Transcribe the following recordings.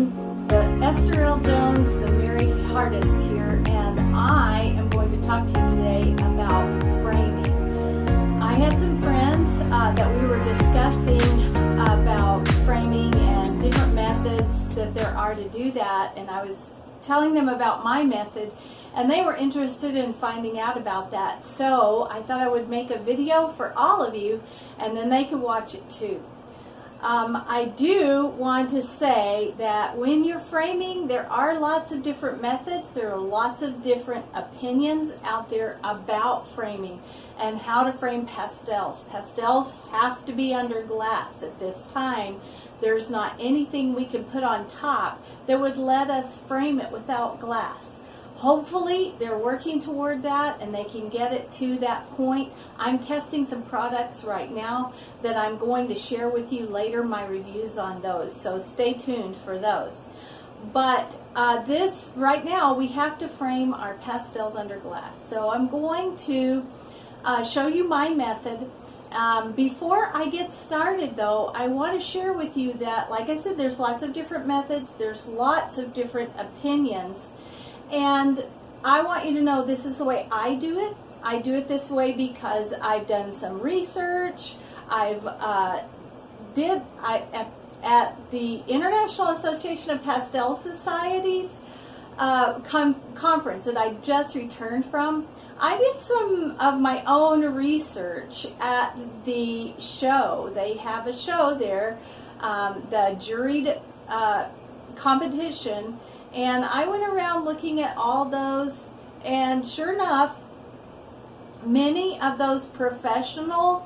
everyone. Esther L. Jones, the Merry Artist here, and I am going to talk to you today about framing. I had some friends that we were discussing about framing and different methods that there are to do that, and I was telling them about my method, and they were interested in finding out about that. So I thought I would make a video for all of you, and then they could watch it too. I do want to say that when you're framing, there are lots of different methods. There are lots of different opinions out there about framing and how to frame pastels. Pastels have to be under glass at this time. There's not anything we can put on top that would let us frame it without glass. Hopefully they're working toward that and they can get it to that point. I'm testing some products right now that I'm going to share with you later, my reviews on those, so stay tuned for those. But this right now, we have to frame our pastels under glass. So I'm going to show you my method. Before I get started though, I want to share with you that, like I said, there's lots of different methods, there's lots of different opinions. And I want you to know this is the way I do it. I do it this way because I've done some research. At the International Association of Pastel Societies conference that I just returned from, I did some of my own research at the show. They have a show there, the juried competition. And I went around looking at all those, and sure enough, many of those professional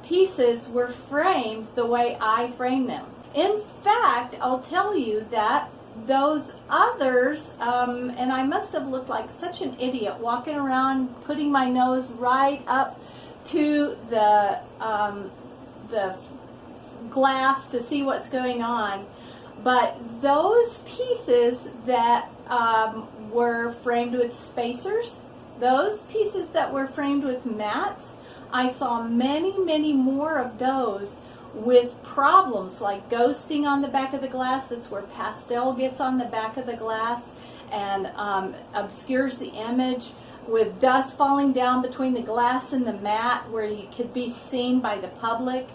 pieces were framed the way I frame them. In fact, I'll tell you that those others, and I must have looked like such an idiot walking around putting my nose right up to the glass to see what's going on. But those pieces that were framed with spacers, those pieces that were framed with mats, I saw many, many more of those with problems like ghosting on the back of the glass. That's where pastel gets on the back of the glass and obscures the image, with dust falling down between the glass and the mat where you could be seen by the public.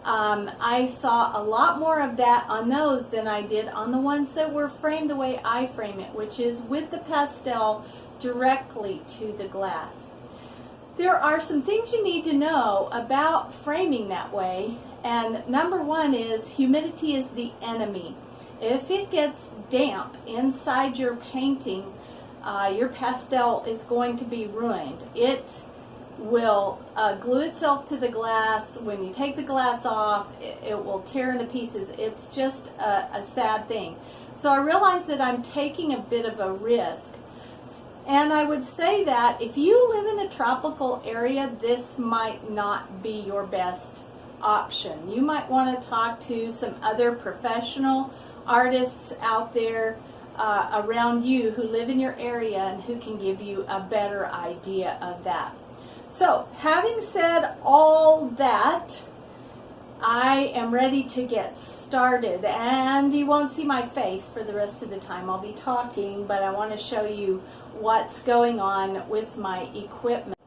I saw a lot more of that on those than I did on the ones that were framed the way I frame it, which is with the pastel directly to the glass. There are some things you need to know about framing that way, and number one is humidity is the enemy. If it gets damp inside your painting, your pastel is going to be ruined. It will glue itself to the glass. When you take the glass off, it will tear into pieces. It's just a sad thing. So I realize that I'm taking a bit of a risk. And I would say that if you live in a tropical area, this might not be your best option. You might want to talk to some other professional artists out there around you who live in your area and who can give you a better idea of that. So, having said all that, I am ready to get started, and you won't see my face for the rest of the time. I'll be talking, but I want to show you what's going on with my equipment.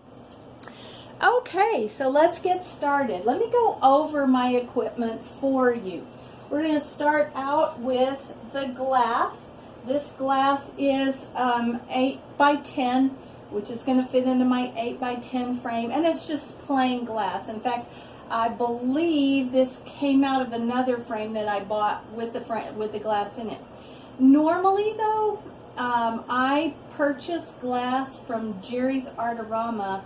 Okay, so let's get started. Let me go over my equipment for you. We're going to start out with the glass. This glass is 8 by 10. Which is going to fit into my 8 by 10 frame, and it's just plain glass. In fact, I believe this came out of another frame that I bought with the glass in it. Normally, though, I purchase glass from Jerry's Artorama,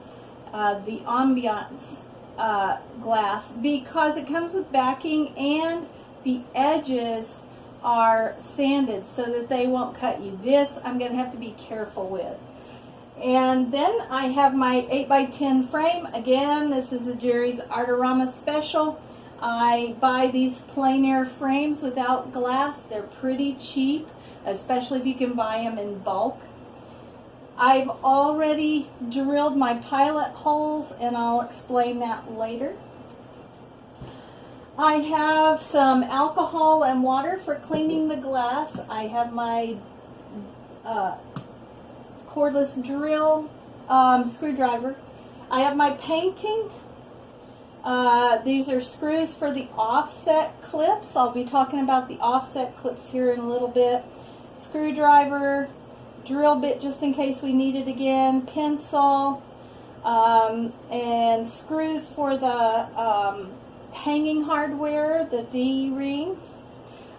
the Ambiance glass, because it comes with backing and the edges are sanded so that they won't cut you. This I'm going to have to be careful with. And then I have my 8 by 10 frame. Again, this is a Jerry's Artorama special. I buy these plein air frames without glass. They're pretty cheap, especially if you can buy them in bulk. I've already drilled my pilot holes, and I'll explain that later. I have some alcohol and water for cleaning the glass. I have my cordless drill, screwdriver. I have my painting. These are screws for the offset clips. I'll be talking about the offset clips here in a little bit. Screwdriver, drill bit just in case we need it again, pencil, and screws for the hanging hardware, the D-rings.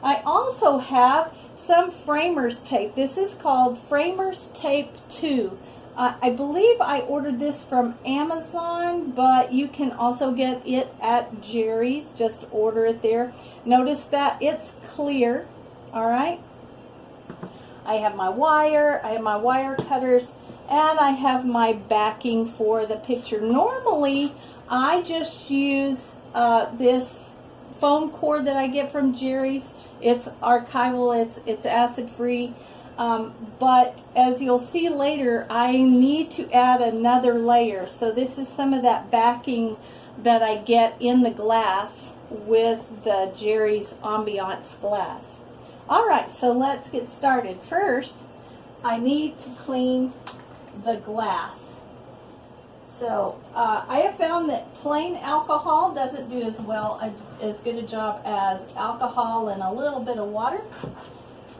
I also have some framers tape. This is called Framers Tape 2. I believe I ordered this from Amazon, but you can also get it at Jerry's. Just order it there. Notice that it's clear. All right. I have my wire. I have my wire cutters, and I have my backing for the picture. Normally, I just use this foam cord that I get from Jerry's. It's archival. It's acid free. But as you'll see later, I need to add another layer. So this is some of that backing that I get in the glass with the Jerry's Ambiance glass. Alright, so let's get started. First, I need to clean the glass. So I have found that plain alcohol doesn't do as good a job as alcohol and a little bit of water.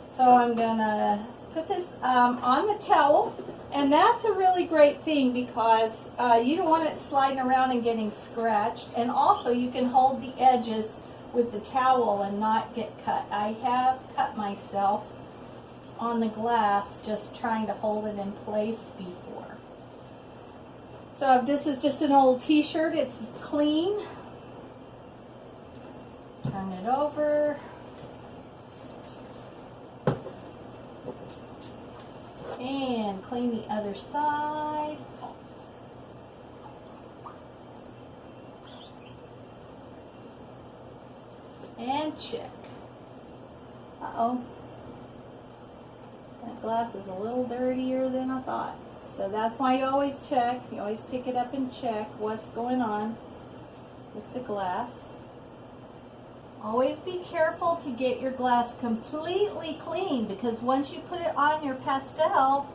So I'm going to put this on the towel, and that's a really great thing because you don't want it sliding around and getting scratched, and also you can hold the edges with the towel and not get cut. I have cut myself on the glass just trying to hold it in place before. So this is just an old t-shirt. It's clean. Turn it over. And clean the other side. And check. Uh-oh. That glass is a little dirtier than I thought. So that's why you always check. You always pick it up and check what's going on with the glass. Always be careful to get your glass completely clean, because once you put it on your pastel,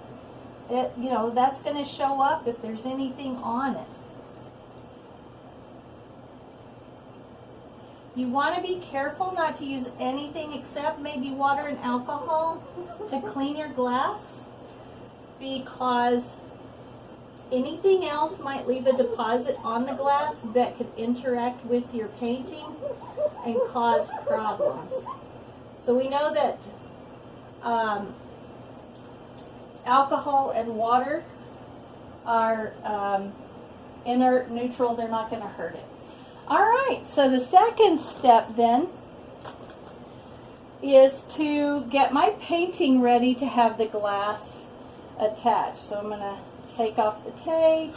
that's going to show up if there's anything on it. You want to be careful not to use anything except maybe water and alcohol to clean your glass, because anything else might leave a deposit on the glass that could interact with your painting and cause problems. So we know that alcohol and water are inert, neutral. They're not going to hurt it. All right, so the second step then is to get my painting ready to have the glass attached. So I'm going to take off the tape.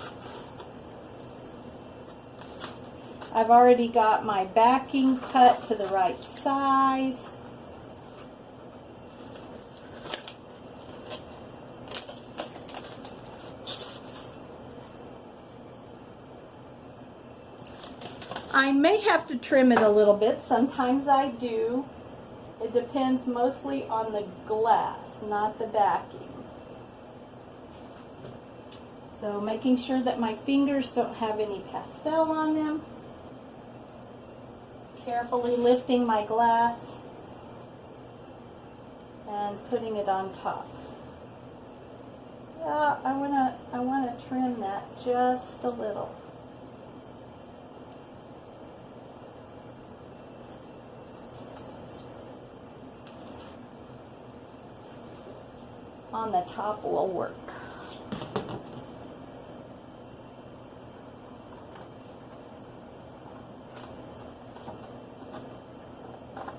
I've already got my backing cut to the right size. I may have to trim it a little bit. Sometimes I do. It depends mostly on the glass, not the backing. So making sure that my fingers don't have any pastel on them. Carefully lifting my glass and putting it on top. I wanna trim that just a little. On the top will work.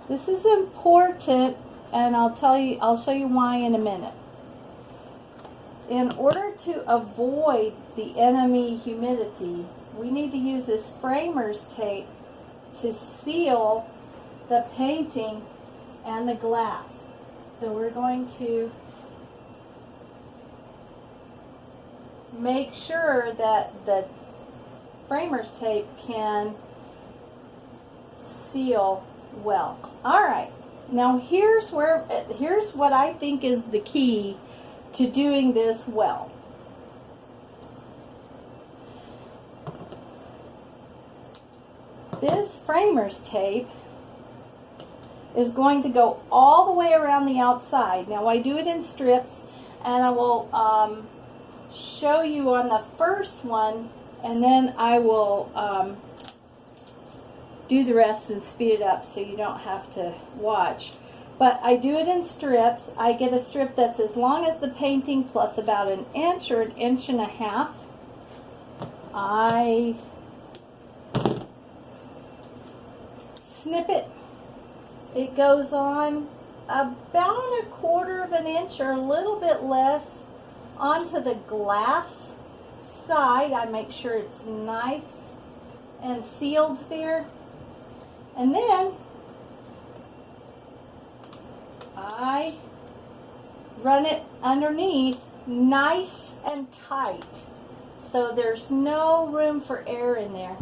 This is important, and I'll show you why in a minute. In order to avoid the enemy humidity, we need to use this framers tape to seal the painting and the glass. So we're going to make sure that the framers tape can seal well. All right, now here's what I think is the key to doing this well. This framer's tape is going to go all the way around the outside. Now I do it in strips, and I will show you on the first one, and then I will do the rest and speed it up so you don't have to watch. But I do it in strips. I get a strip that's as long as the painting plus about an inch or an inch and a half. I snip it. It goes on about a quarter of an inch or a little bit less onto the glass side. I make sure it's nice and sealed there. And then I run it underneath nice and tight so there's no room for air in there.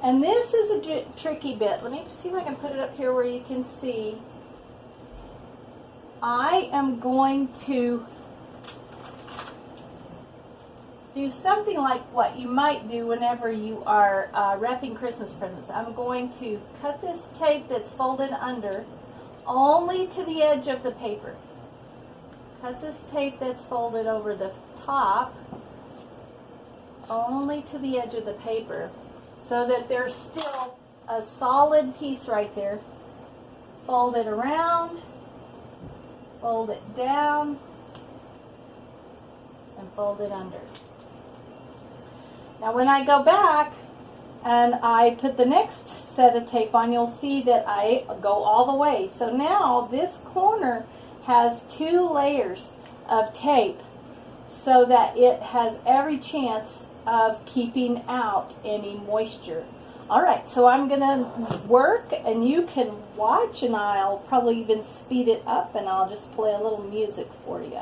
And this is a tricky bit. Let me see if I can put it up here where you can see. I am going to do something like what you might do whenever you are wrapping Christmas presents. I'm going to cut this tape that's folded under only to the edge of the paper. Cut this tape that's folded over the top only to the edge of the paper, so that there's still a solid piece right there. Fold it around, fold it down, and fold it under. Now when I go back and I put the next set of tape on, you'll see that I go all the way. So now this corner has 2 layers of tape so that it has every chance of keeping out any moisture. Alright, so I'm going to work, and you can watch, and I'll probably even speed it up, and I'll just play a little music for you.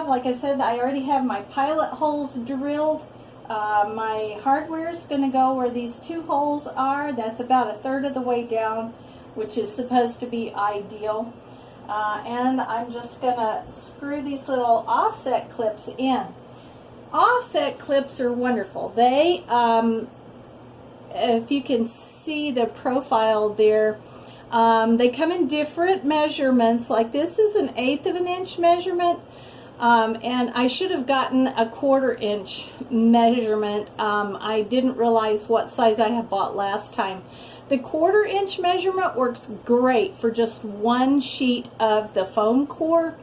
Like I said, I already have my pilot holes drilled. My hardware is going to go where these 2 holes are. That's about 1/3 of the way down, which is supposed to be ideal. And I'm just going to screw these little offset clips in. Offset clips are wonderful. They, if you can see the profile there, they come in different measurements. Like this is an 1/8 of an inch measurement. And I should have gotten a 1/4 inch measurement. I didn't realize what size I had bought last time. The 1/4 inch measurement works great for just 1 sheet of the foam core.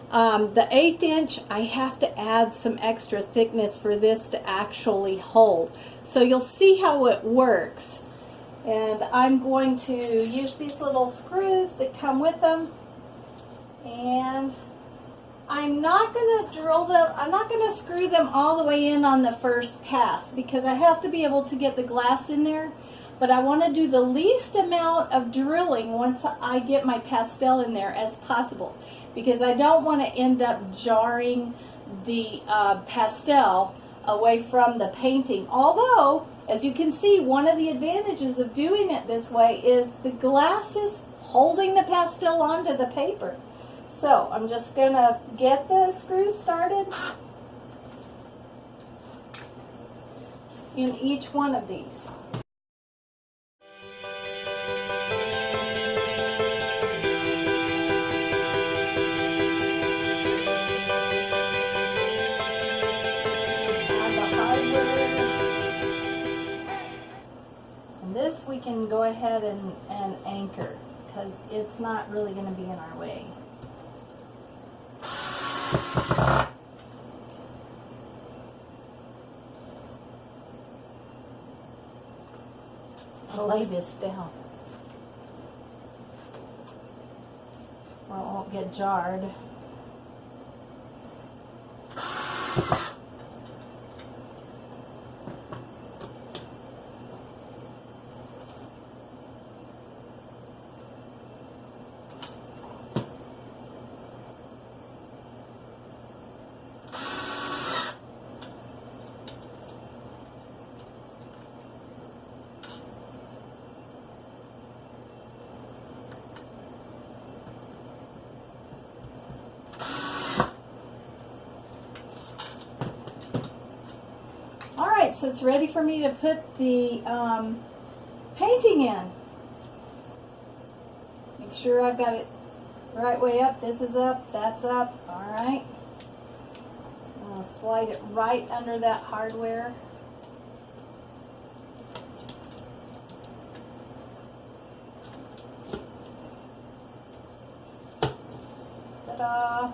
The 1/8 inch, I have to add some extra thickness for this to actually hold. So you'll see how it works. And I'm going to use these little screws that come with them. And I'm not going to drill them, I'm not going to screw them all the way in on the first pass because I have to be able to get the glass in there. But I want to do the least amount of drilling once I get my pastel in there as possible, because I don't want to end up jarring the pastel away from the painting. Although, as you can see, one of the advantages of doing it this way is the glass is holding the pastel onto the paper. So I'm just going to get the screws started. in each one of these. Add the hardware. And this we can go ahead and anchor, because it's not really going to be in our way. I'll lay this down where it won't get jarred. So it's ready for me to put the painting in. Make sure I've got it the right way up. This is up, that's up. All right. I'm going to slide it right under that hardware. Ta-da!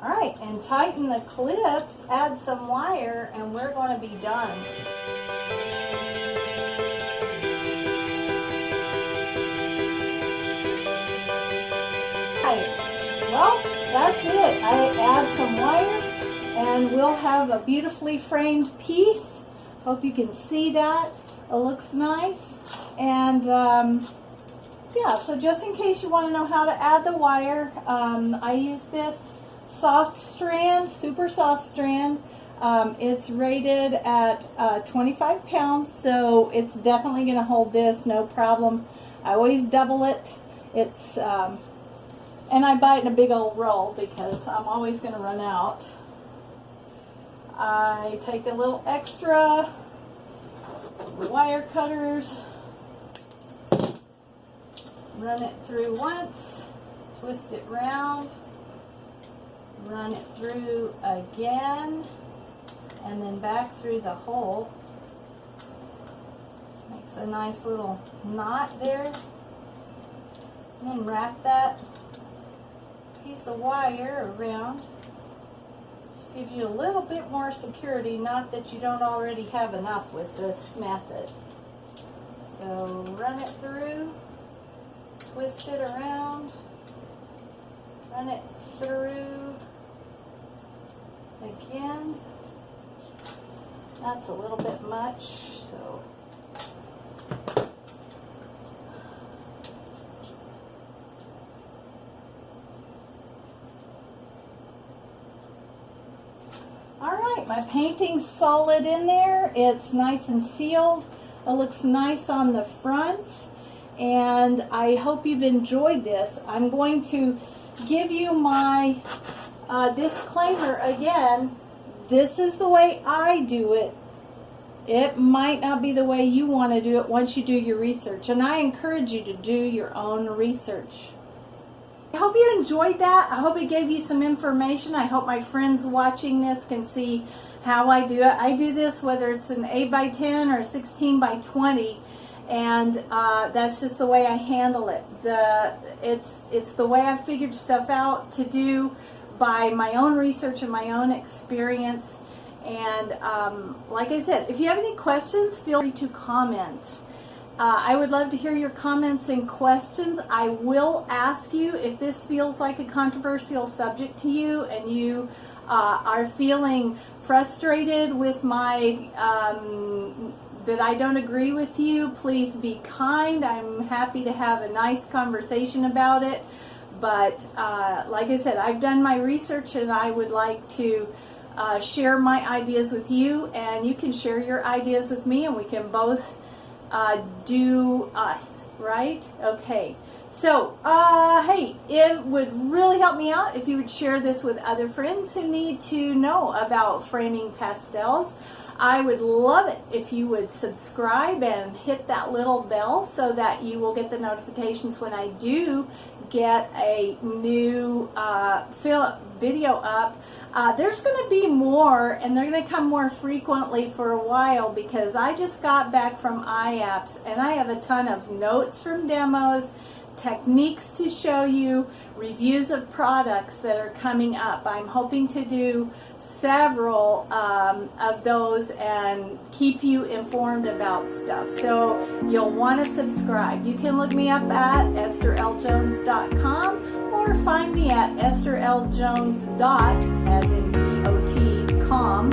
Alright, and tighten the clips, add some wire, and we're going to be done. Alright, well, that's it. I add some wire, and we'll have a beautifully framed piece. Hope you can see that. It looks nice. And yeah, so just in case you want to know how to add the wire, I use this soft strand, super soft strand. It's rated at 25 pounds, so it's definitely going to hold this, no problem. I always double it. It's and I buy it in a big old roll because I'm always going to run out. I take a little extra wire cutters, run it through once, twist it round, run it through again, and then back through the hole. Makes a nice little knot there. And then wrap that piece of wire around. Just gives you a little bit more security, not that you don't already have enough with this method. So run it through, twist it around, run it through again. That's a little bit much, so alright, my painting's solid in there. It's nice and sealed. It looks nice on the front, and I hope you've enjoyed this. I'm going to give you my disclaimer again. This is the way I do it. It might not be the way you want to do it once you do your research, and I encourage you to do your own research. I hope you enjoyed that. I hope it gave you some information. I hope my friends watching this can see how I do it. I do this whether it's an 8 by 10 or a 16 by 20, and that's just the way I handle it. It's the way I figured stuff out to do by my own research and my own experience. And like I said, if you have any questions, feel free to comment. I would love to hear your comments and questions. I will ask you if this feels like a controversial subject to you and you are feeling frustrated with my that I don't agree with you. Please be kind. I'm happy to have a nice conversation about it. But like I said, I've done my research, and I would like to share my ideas with you, and you can share your ideas with me, and we can both do us, right? Okay. So, hey, it would really help me out if you would share this with other friends who need to know about framing pastels. I would love it if you would subscribe and hit that little bell so that you will get the notifications when I do get a new video up. There's going to be more, and they're going to come more frequently for a while because I just got back from iApps and I have a ton of notes from demos, techniques to show you, reviews of products that are coming up. I'm hoping to do several of those and keep you informed about stuff. So you'll want to subscribe. You can look me up at estherljones.com or find me at estherljones.com as in DOT.com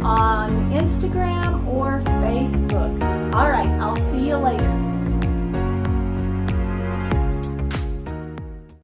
on Instagram or Facebook. All right, I'll see you later.